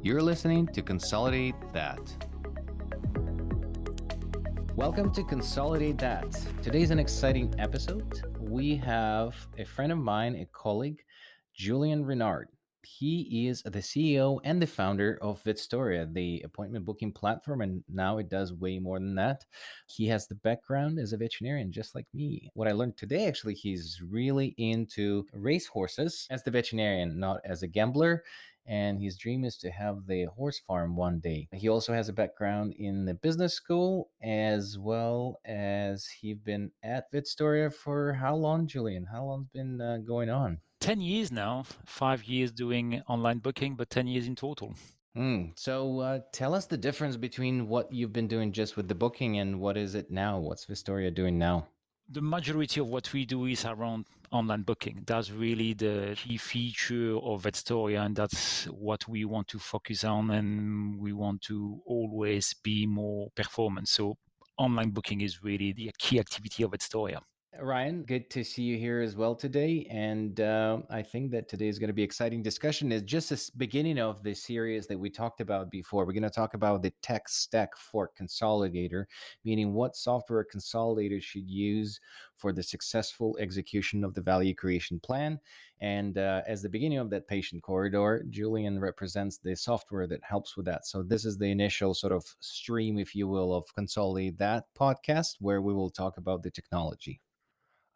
You're listening to Consolidate That. Welcome to Consolidate That. Today's an exciting episode. We have a friend of mine, a colleague, Julien Renard. He is the CEO and the founder of Vetstoria, the appointment booking platform, and now it does way more than that. He has the background as a veterinarian, just like me. What I learned today, actually, he's really into racehorses as the veterinarian, not as a gambler. And his dream is to have the horse farm one day. He also has a background in the business school, as well as he's been at Vetstoria for how long, Julien? How long's been going on? 10 years now, 5 years doing online booking, but 10 years in total. So tell us the difference between what you've been doing just with the booking and what is it now? What's Vetstoria doing now? The majority of what we do is around online booking. That's really the key feature of Vetstoria, and that's what we want to focus on, and we want to always be more performance. So online booking is really the key activity of Vetstoria. Ryan, good to see you here as well today. And I think that today is going to be exciting discussion. It's just the beginning of the series that we talked about before. We're going to talk about the tech stack for Consolidator, meaning what software a consolidator should use for the successful execution of the value creation plan. And as the beginning of that patient corridor, Julien represents the software that helps with that. So this is the initial sort of stream, if you will, of Consolidate That podcast, where we will talk about the technology.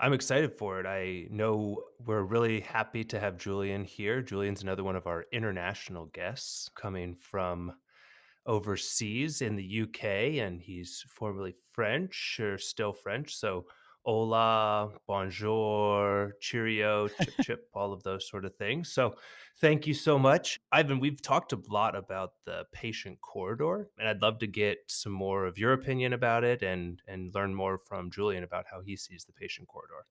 I'm excited for it. I know we're really happy to have Julien here. Julien's another one of our international guests coming from overseas in the UK, and he's formerly French or still French. So, hola, bonjour, cheerio, chip chip, all of those sort of things. So, thank you so much. Ivan, we've talked a lot about the patient corridor, and I'd love to get some more of your opinion about it and learn more from Julien about how he sees the patient corridor.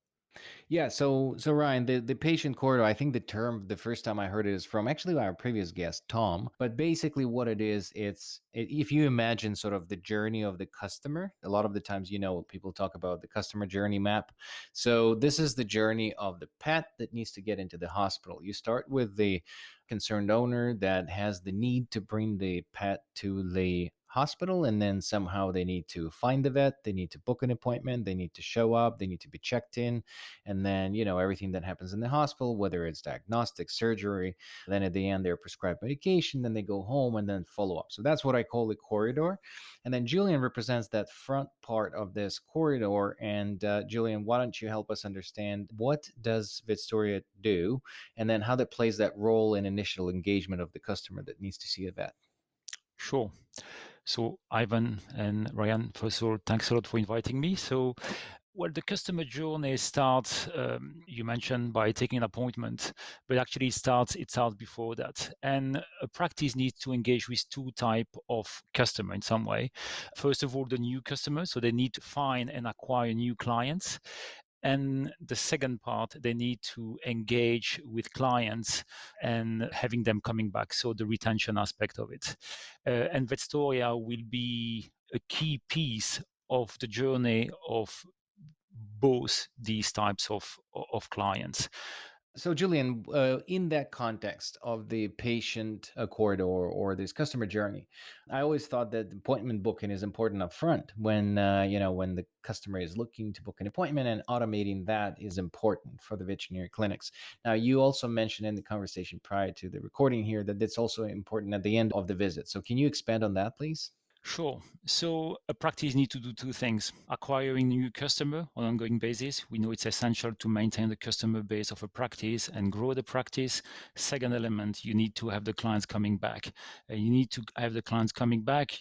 Yeah, so Ryan, the patient corridor, I think the term the first time I heard it is from actually our previous guest, Tom. But basically what it is, if you imagine sort of the journey of the customer, a lot of the times, people talk about the customer journey map. So this is the journey of the pet that needs to get into the hospital. You start with the concerned owner that has the need to bring the pet to the hospital, and then somehow they need to find the vet, they need to book an appointment, they need to show up, they need to be checked in, and then everything that happens in the hospital, whether it's diagnostic, surgery, then at the end they're prescribed medication, then they go home and then follow up. So that's what I call the corridor. And then Julien represents that front part of this corridor. And Julien, why don't you help us understand what does Vetstoria do, and then how that plays that role in initial engagement of the customer that needs to see a vet? Sure. So, Ivan and Ryan, first of all, thanks a lot for inviting me. So, well, the customer journey starts, you mentioned, by taking an appointment, but actually it starts before that. And a practice needs to engage with two types of customer in some way. First of all, the new customer, so they need to find and acquire new clients. And the second part, they need to engage with clients and having them coming back. So the retention aspect of it. And Vetstoria will be a key piece of the journey of both these types of clients. So, Julien, in that context of the patient corridor or this customer journey, I always thought that appointment booking is important up front when when the customer is looking to book an appointment, and automating that is important for the veterinary clinics. Now, you also mentioned in the conversation prior to the recording here that it's also important at the end of the visit. So, can you expand on that, please? Sure. So a practice needs to do two things: acquiring new customer on an ongoing basis. We know it's essential to maintain the customer base of a practice and grow the practice. Second element, you need to have the clients coming back. You need to have the clients coming back.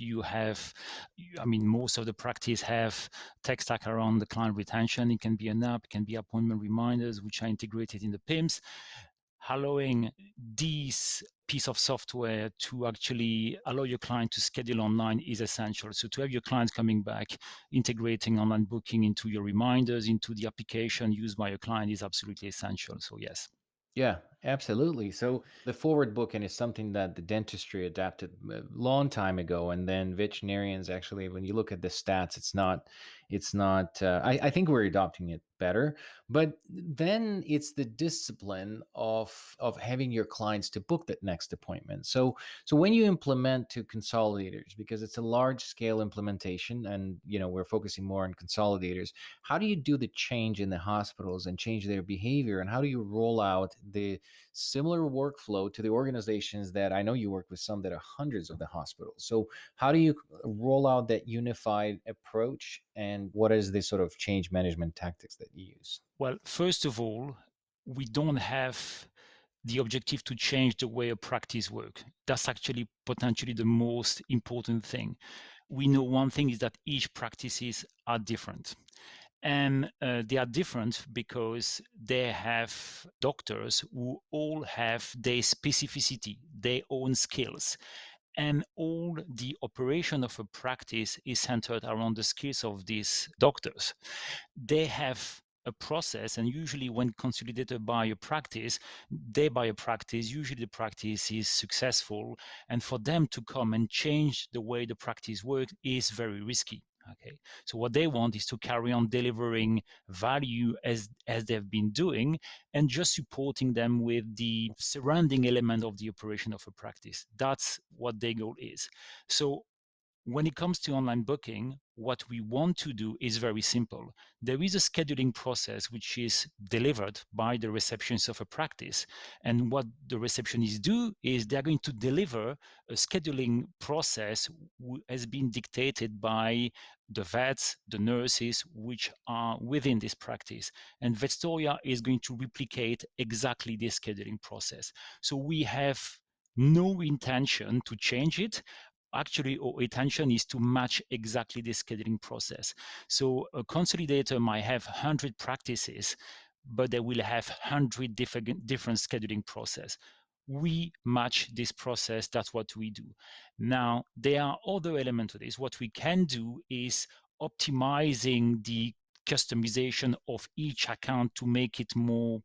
Most of the practice have tech stack around the client retention. It can be an app, it can be appointment reminders, which are integrated in the PIMS. Allowing these piece of software to actually allow your client to schedule online is essential. So to have your clients coming back, integrating online booking into your reminders, into the application used by your client is absolutely essential. So yes. Yeah, Absolutely. So the forward booking is something that the dentistry adapted a long time ago, and then veterinarians actually, when you look at the stats, it's not. I think we're adopting it better, but then it's the discipline of having your clients to book that next appointment. So when you implement to consolidators, because it's a large scale implementation, and we're focusing more on consolidators, how do you do the change in the hospitals and change their behavior, and how do you roll out the similar workflow to the organizations that I know you work with, some that are hundreds of the hospitals? So how do you roll out that unified approach, and what is the sort of change management tactics that you use? Well, first of all, we don't have the objective to change the way a practice works. That's actually potentially the most important thing. We know one thing is that each practices are different. And they are different because they have doctors who all have their specificity, their own skills. And all the operation of a practice is centered around the skills of these doctors. They have a process, and usually when consolidator buy a practice, they buy a practice, usually the practice is successful, and for them to come and change the way the practice works is very risky. Okay, so what they want is to carry on delivering value as they've been doing, and just supporting them with the surrounding element of the operation of a practice. That's what their goal is. So when it comes to online booking, what we want to do is very simple. There is a scheduling process which is delivered by the receptionists of a practice. And what the receptionists do is they're going to deliver a scheduling process which has been dictated by the vets, the nurses, which are within this practice. And Vetstoria is going to replicate exactly this scheduling process. So we have no intention to change it. Actually, our intention is to match exactly this scheduling process. So a consolidator might have 100 practices, but they will have 100 different scheduling process. We match this process. That's what we do. Now, there are other elements to this. What we can do is optimizing the customization of each account to make it more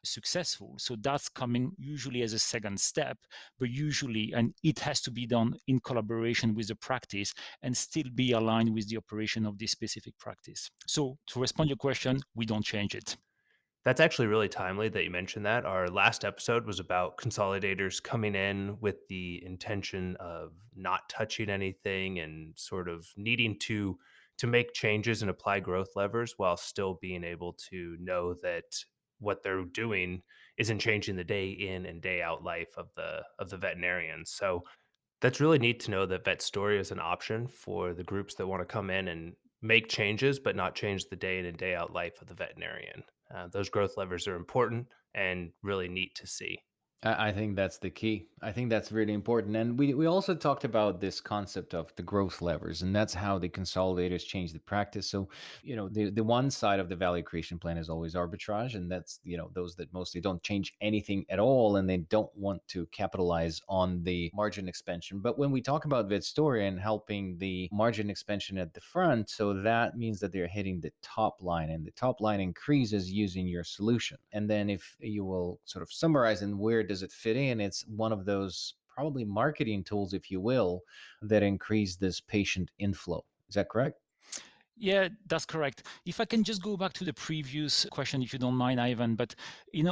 successful. So that's coming usually as a second step, but usually, and it has to be done in collaboration with the practice and still be aligned with the operation of this specific practice. So to respond to your question, we don't change it. That's actually really timely that you mentioned that. Our last episode was about consolidators coming in with the intention of not touching anything and sort of needing to make changes and apply growth levers while still being able to know that what they're doing isn't changing the day in and day out life of the veterinarian. So that's really neat to know that Vetstoria is an option for the groups that want to come in and make changes, but not change the day in and day out life of the veterinarian. Those growth levers are important and really neat to see. I think that's the key. I think that's really important. And we also talked about this concept of the growth levers, and that's how the consolidators change the practice. So, the one side of the value creation plan is always arbitrage, and that's, those that mostly don't change anything at all, and they don't want to capitalize on the margin expansion. But when we talk about Vetstoria and helping the margin expansion at the front, so that means that they're hitting the top line, and the top line increases using your solution. And then if you will sort of summarize and where does it fit in, it's one of those probably marketing tools, if you will, that increase this patient inflow. Is that correct? Yeah, that's correct. If I can just go back to the previous question, if you don't mind, Ivan, but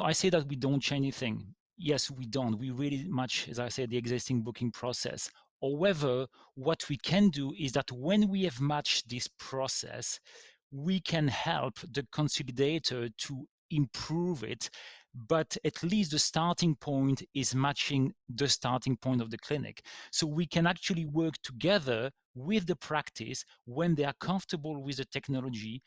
I say that we don't change anything. Yes, we don't. We really match, as I said, the existing booking process. However, what we can do is that when we have matched this process, we can help the consolidator to improve it, but at least the starting point is matching the starting point of the clinic. So we can actually work together with the practice when they are comfortable with the technology,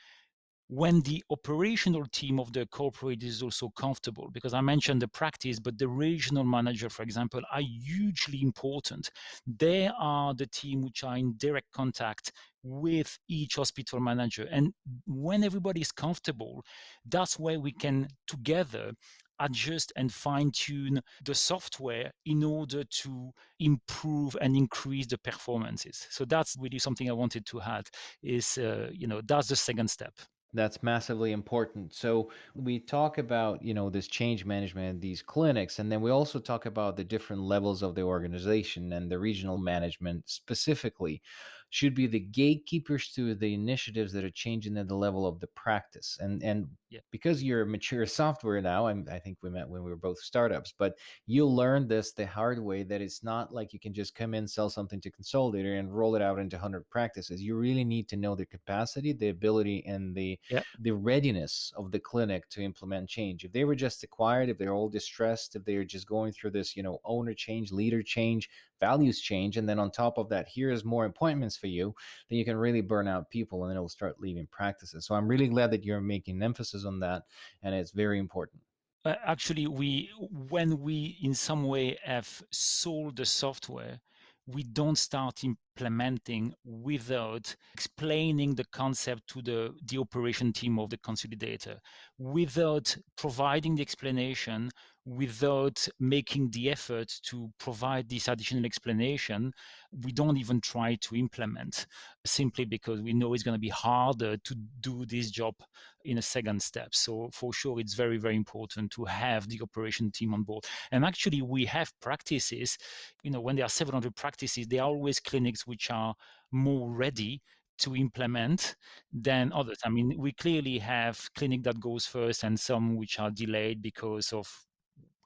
when the operational team of the corporate is also comfortable, because I mentioned the practice, but the regional manager, for example, are hugely important. They are the team which are in direct contact with each hospital manager. And when everybody is comfortable, that's where we can together adjust and fine-tune the software in order to improve and increase the performances. So that's really something I wanted to add is, that's the second step. That's massively important. So we talk about, this change management, these clinics, and then we also talk about the different levels of the organization, and the regional management specifically should be the gatekeepers to the initiatives that are changing at the level of the practice. And Yeah. because you're mature software now, I think we met when we were both startups, but you learn this the hard way, that it's not like you can just come in, sell something to Consolidator and roll it out into 100 practices. You really need to know the capacity, the ability, and Yeah. the readiness of the clinic to implement change. If they were just acquired, if they're all distressed, if they're just going through this, owner change, leader change, values change, and then on top of that, here's more appointments for you, then you can really burn out people and it'll start leaving practices. So I'm really glad that you're making an emphasis on that, and it's very important. Actually, when we in some way have sold the software, we don't start implementing without explaining the concept to the operation team of the consolidator, without providing the explanation, without making the effort to provide this additional explanation. We don't even try to implement, simply because we know it's going to be harder to do this job in a second step. So for sure, it's very, very important to have the operation team on board. And actually, we have practices, when there are 700 practices, there are always clinics which are more ready to implement than others. I mean, we clearly have clinic that goes first and some which are delayed because of,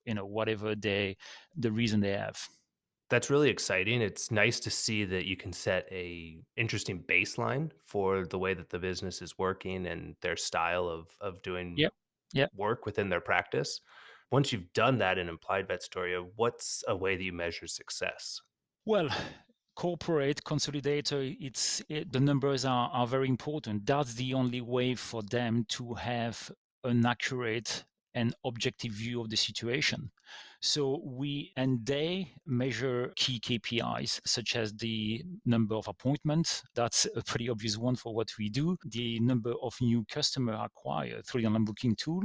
whatever the reason they have. That's really exciting. It's nice to see that you can set a interesting baseline for the way that the business is working and their style of doing Yep. Yeah. work within their practice. Once you've done that in Applied Vetstoria, what's a way that you measure success? Well, corporate consolidator, the numbers are very important. That's the only way for them to have an accurate and objective view of the situation. So they measure key KPIs, such as the number of appointments. That's a pretty obvious one for what we do. The number of new customers acquired through the online booking tool,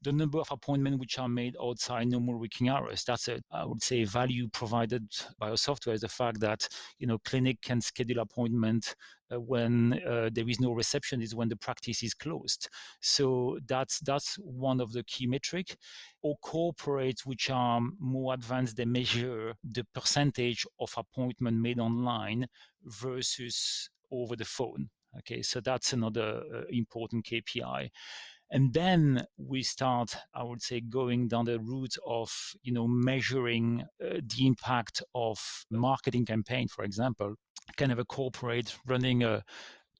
the number of appointments which are made outside normal working hours. That's I would say, value provided by our software, is the fact that, clinic can schedule appointment when there is no reception, is when the practice is closed. So that's one of the key metric. Or corporates which are more advanced, they measure the percentage of appointment made online versus over the phone. Okay, so that's another important KPI. And then we start, I would say, going down the route of, measuring the impact of marketing campaign. For example, kind of a corporate running a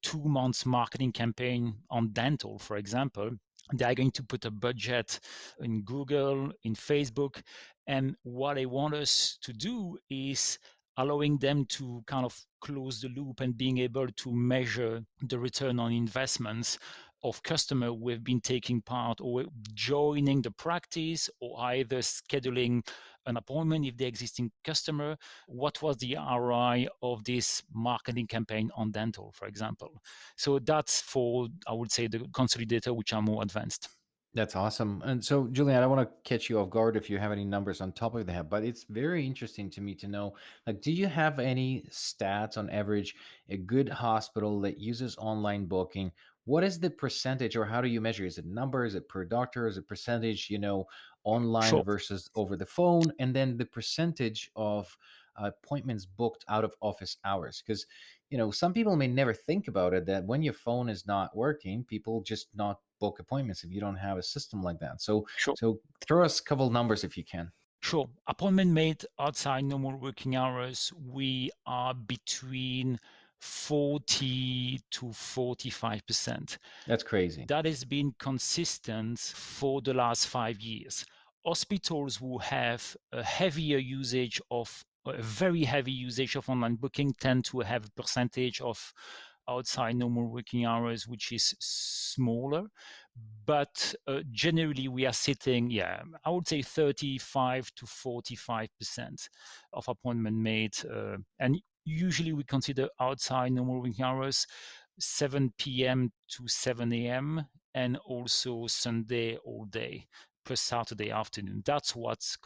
2 months marketing campaign on dental, for example, they're going to put a budget in Google, in Facebook. And what they want us to do is allowing them to kind of close the loop and being able to measure the return on investments of customer who have been taking part or joining the practice, or either scheduling an appointment if they're existing customer. What was the ROI of this marketing campaign on dental, for example? So that's for, I would say, the consolidator which are more advanced. That's awesome. And so, Julian, I don't want to catch you off guard if you have any numbers on top of that, but it's very interesting to me to know, like, do you have any stats on average, a good hospital that uses online booking? What is the percentage, or how do you measure? Is it number? Is it per doctor? Is it percentage, online Sure. versus over the phone? And then the percentage of appointments booked out of office hours? Because, some people may never think about it, that when your phone is not working, people just not book appointments if you don't have a system like that. So Sure. so throw us a couple numbers if you can. Sure. Appointment made outside normal working hours, we are between 40 to 45%. That's crazy. That has been consistent for the last 5 years. Hospitals who have a very heavy usage of online booking tend to have a percentage of outside normal working hours which is smaller. But generally, we are sitting, I would say 35 to 45% of appointment made. And usually we consider outside normal working hours 7 p.m. to 7 a.m. and also Sunday all day plus Saturday afternoon. That's what's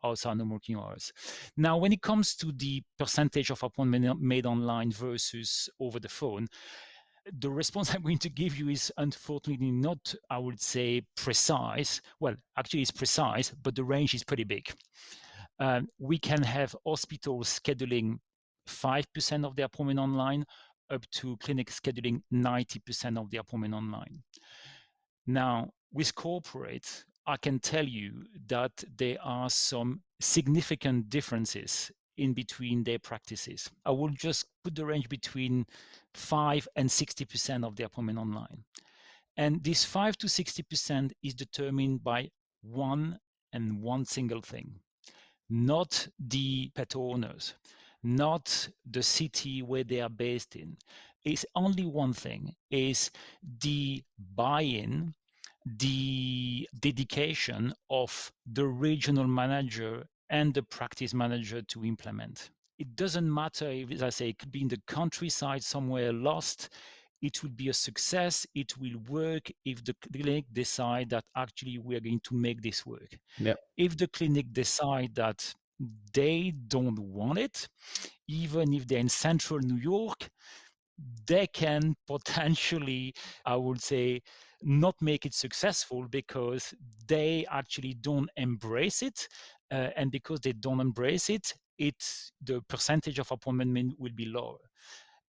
outside normal working hours. Now, when it comes to the percentage of appointment made online versus over the phone, The response I'm going to give you is unfortunately not, I would say, precise. Well, actually, it's precise, but the range is pretty big. We can have hospitals scheduling 5% of their appointment online, up to clinics scheduling 90% of their appointment online. Now, with corporate, I can tell you that there are some significant differences in between their practices. I will just put the range between 5 and 60% of the appointment online. And this 5 to 60% is determined by one single thing, not the pet owners, not the city where they are based in. It's only one thing, is the buy-in, the dedication of the regional manager and the practice manager to implement. It doesn't matter if, as I say, it could be in the countryside somewhere lost. It will be a success. It will work if the clinic decide that actually we are going to make this work. Yep. If the clinic decide that they don't want it, even if they're in central New York, they can potentially, I would say, not make it successful because they actually don't embrace it. And because they don't embrace it, the percentage of appointment will be lower.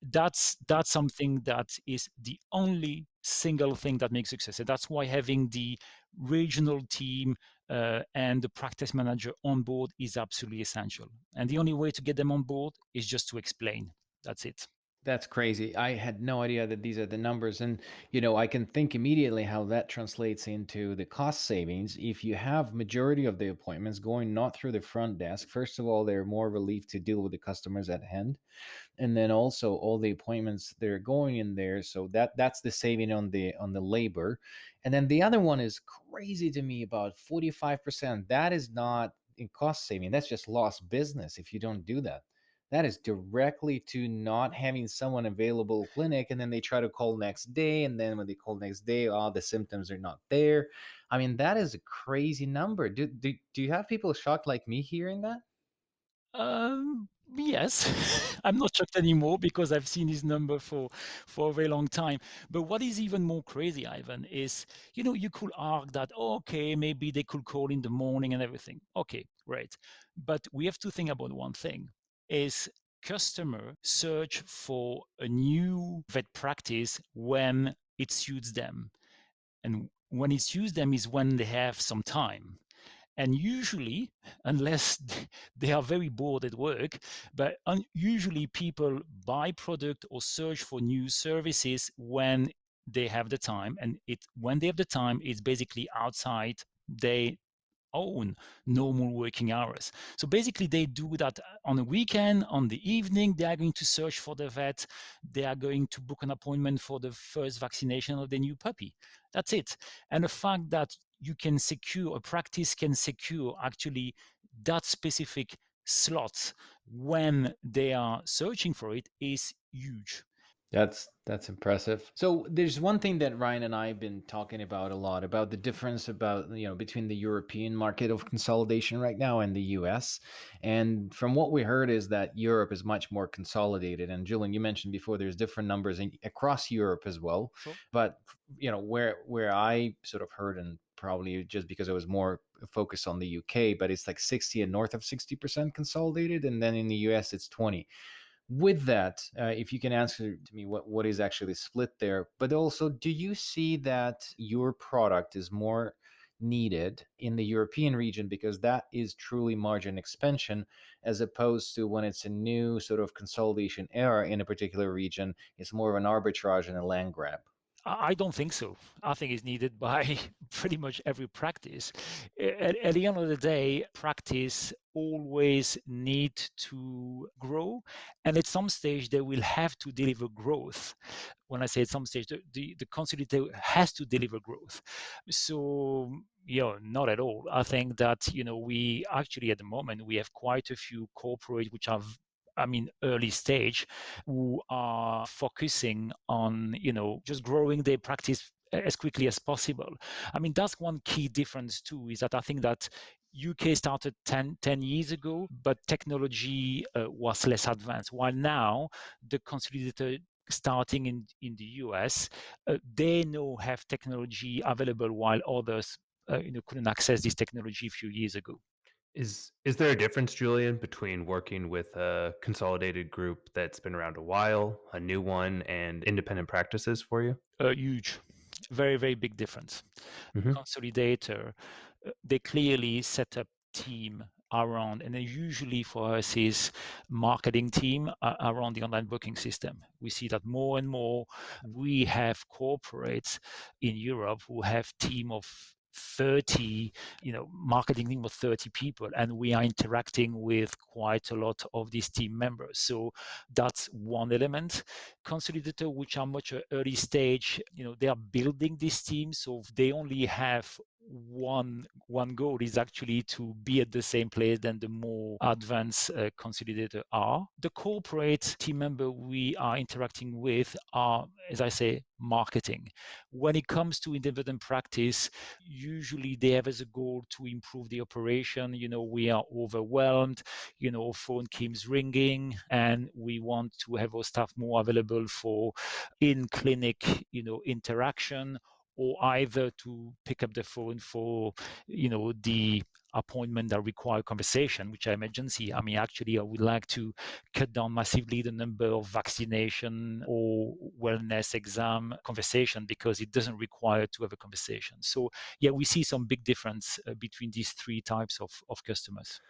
That's something that is the only single thing that makes success. And that's why having the regional team and the practice manager on board is absolutely essential. And the only way to get them on board is just to explain. That's it. That's crazy. I had no idea that these are the numbers. And, I can think immediately how that translates into the cost savings. If you have majority of the appointments going not through the front desk, first of all, they're more relieved to deal with the customers at hand. And then also all the appointments they're going in there. So that's the saving on the labor. And then the other one is crazy to me, about 45%. That is not in cost saving. That's just lost business if you don't do that. That is directly to not having someone available clinic, and then they try to call next day, and then when they call next day, the symptoms are not there. I mean, that is a crazy number. Do you have people shocked like me hearing that? Yes, I'm not shocked anymore because I've seen this number for a very long time. But what is even more crazy, Ivan, is you could argue that okay, maybe they could call in the morning and everything. Okay, great. But we have to think about one thing: is customer search for a new vet practice when it suits them, and when it suits them is when they have some time. And usually, unless they are very bored at work, but usually people buy product or search for new services when they have the time. And when they have the time, it's basically outside their own normal working hours. So basically they do that on a weekend, on the evening, they are going to search for the vet. They are going to book an appointment for the first vaccination of the new puppy. That's it. And the fact that a practice can secure actually that specific slot when they are searching for it is huge. That's impressive. So there's one thing that Ryan and I have been talking about a lot, about the difference between the European market of consolidation right now and the US. And from what we heard is that Europe is much more consolidated. And Julian, you mentioned before there's different numbers across Europe as well. Sure. But where I sort of heard, and probably just because I was more focused on the UK, but it's like 60 and north of 60% consolidated, and then in the US it's 20. With that, if you can answer to me what is actually split there, but also, do you see that your product is more needed in the European region because that is truly margin expansion, as opposed to when it's a new sort of consolidation era in a particular region, it's more of an arbitrage and a land grab? I don't think so. I think it's needed by pretty much every practice. At the end of the day, practice always need to grow, and at some stage they will have to deliver growth. When I say at some stage, the consolidator has to deliver growth. So not at all. I think that we actually at the moment we have quite a few corporate which are early stage, who are focusing on, just growing their practice as quickly as possible. That's one key difference too, is that I think that UK started 10 years ago, but technology was less advanced, while now the consolidator starting in the US, they now have technology available while others couldn't access this technology a few years ago. Is there a difference, Julian, between working with a consolidated group that's been around a while, a new one, and independent practices for you? Huge, very, very big difference. Mhm. Consolidator, they clearly set up team around, and then usually for us is marketing team around the online booking system. We see that more and more we have corporates in Europe who have team of 30, marketing team of 30 people, and we are interacting with quite a lot of these team members. So that's one element. Consolidator, which are much early stage, they are building this team, so they only have one goal is actually to be at the same place than the more advanced consolidator are. The corporate team member we are interacting with are, as I say, marketing. When it comes to independent practice, usually they have as a goal to improve the operation. We are overwhelmed, phone keeps ringing, and we want to have our staff more available for in-clinic, interaction, or either to pick up the phone for, the appointment that require conversation, which are emergency. I mean, actually, I would like to cut down massively the number of vaccination or wellness exam conversation because it doesn't require to have a conversation. So, yeah, we see some big difference between these three types of customers.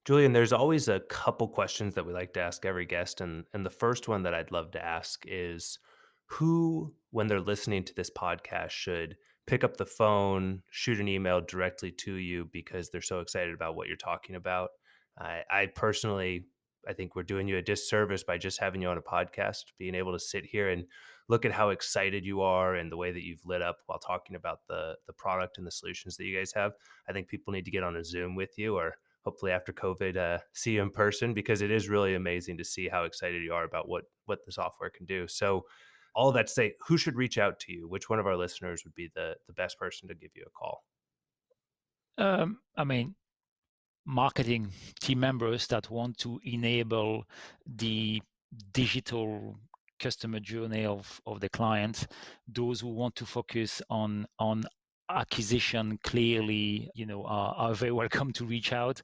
Julian, there's always a couple questions that we like to ask every guest. And the first one that I'd love to ask is who, when they're listening to this podcast, should pick up the phone, shoot an email directly to you because they're so excited about what you're talking about? I personally, I think we're doing you a disservice by just having you on a podcast, being able to sit here and look at how excited you are and the way that you've lit up while talking about the product and the solutions that you guys have. I think people need to get on a Zoom with you, or hopefully after COVID, see you in person, because it is really amazing to see how excited you are about what the software can do. So all of that to say, who should reach out to you? Which one of our listeners would be the best person to give you a call? I mean, marketing team members that want to enable the digital customer journey of the client, those who want to focus on acquisition, clearly, are very welcome to reach out.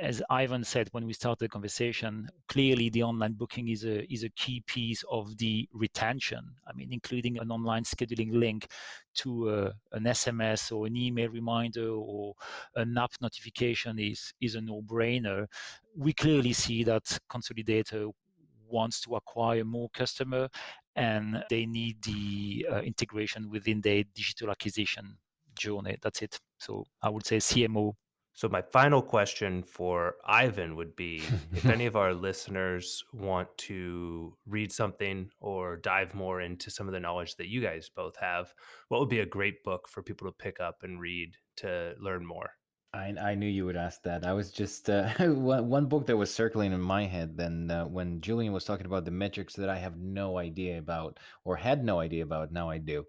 As Ivan said when we started the conversation, clearly the online booking is a key piece of the retention. I mean, including an online scheduling link to an SMS or an email reminder or an app notification is a no-brainer. We clearly see that Consolidator wants to acquire more customer, and they need the integration within their digital acquisition journey. That's it. So I would say CMO. So my final question for Ivan would be, if any of our listeners want to read something or dive more into some of the knowledge that you guys both have, what would be a great book for people to pick up and read to learn more? I knew you would ask that. I was just one book that was circling in my head. Then when Julian was talking about the metrics that I have no idea about or had no idea about, now I do.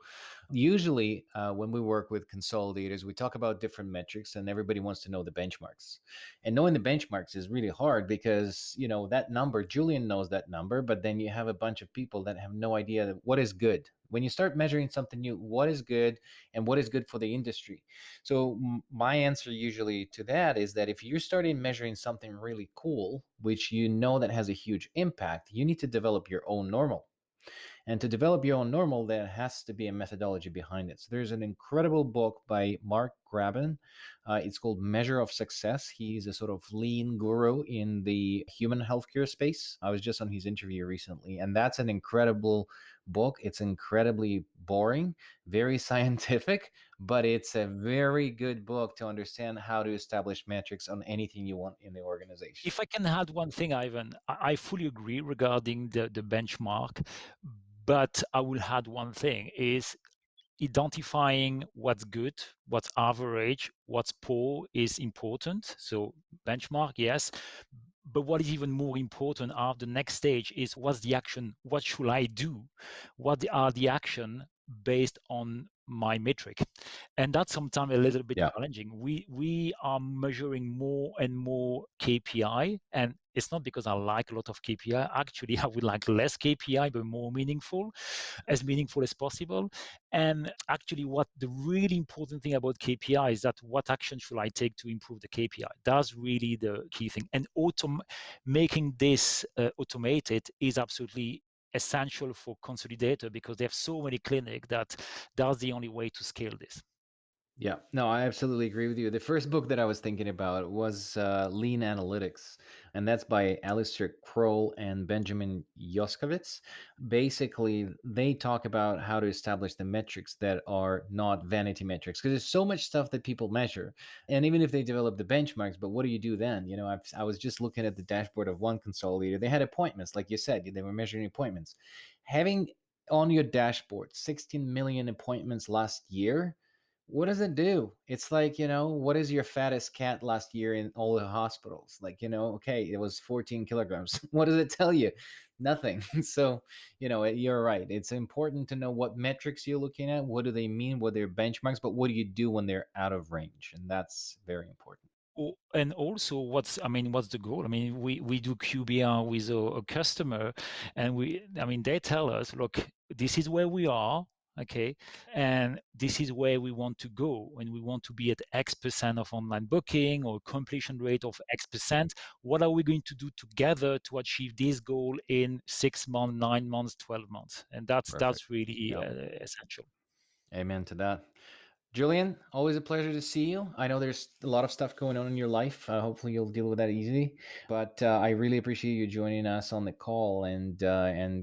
Usually, when we work with consolidators, we talk about different metrics, and everybody wants to know the benchmarks. And knowing the benchmarks is really hard because that number. Julian knows that number, but then you have a bunch of people that have no idea what is good. When you start measuring something new, what is good and what is good for the industry. So my answer usually to that is that if you're starting measuring something really cool, which that has a huge impact, you need to develop your own normal. And to develop your own normal, there has to be a methodology behind it. So there's an incredible book by Mark Graban. It's called Measure of Success. He's a sort of lean guru in the human healthcare space. I was just on his interview recently, and that's an incredible book. It's incredibly boring, very scientific, but it's a very good book to understand how to establish metrics on anything you want in the organization. If I can add one thing, Ivan, I fully agree regarding the benchmark, but I will add one thing is identifying what's good, what's average, what's poor is important. So benchmark, yes. But what is even more important are the next stage is what's the action? What should I do? What are the action based on my metric. And that's sometimes a little bit Yeah. challenging. We are measuring more and more KPI, and it's not because I like a lot of KPI. Actually, I would like less KPI, but more meaningful as possible. And actually, what the really important thing about KPI is that what action should I take to improve the KPI? That's really the key thing. And making this automated is absolutely essential for Consolidator, because they have so many clinics that that's the only way to scale this. Yeah, no, I absolutely agree with you. The first book that I was thinking about was Lean Analytics, and that's by Alistair Kroll and Benjamin Yoskovitz. Basically, they talk about how to establish the metrics that are not vanity metrics, because there's so much stuff that people measure, and even if they develop the benchmarks, but what do you do then? You know, I was just looking at the dashboard of one consolidator. They had appointments, like you said, they were measuring appointments. Having on your dashboard 16 million appointments last year, what does it do? It's like, what is your fattest cat last year in all the hospitals? Like, okay, it was 14 kilograms. What does it tell you? Nothing. So, you're right. It's important to know what metrics you're looking at. What do they mean? What are their benchmarks? But what do you do when they're out of range? And that's very important. And also, what's the goal? We do QBR with a customer, and they tell us, look, this is where we are, okay, and this is where we want to go, and we want to be at X% of online booking or completion rate of X%. What are we going to do together to achieve this goal in 6 months, 9 months, 12 months? And that's really essential. Amen to that. Julien, always a pleasure to see you. I know there's a lot of stuff going on in your life. Hopefully you'll deal with that easily. But I really appreciate you joining us on the call and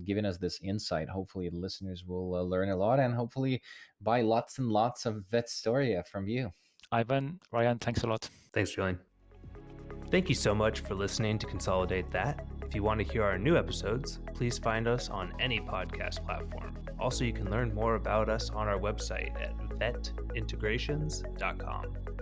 giving us this insight. Hopefully the listeners will learn a lot and hopefully buy lots and lots of Vetstoria from you. Ivan, Ryan, thanks a lot. Thanks, Julien. Thank you so much for listening to Consolidate That. If you want to hear our new episodes, please find us on any podcast platform. Also, you can learn more about us on our website at vetintegrations.com.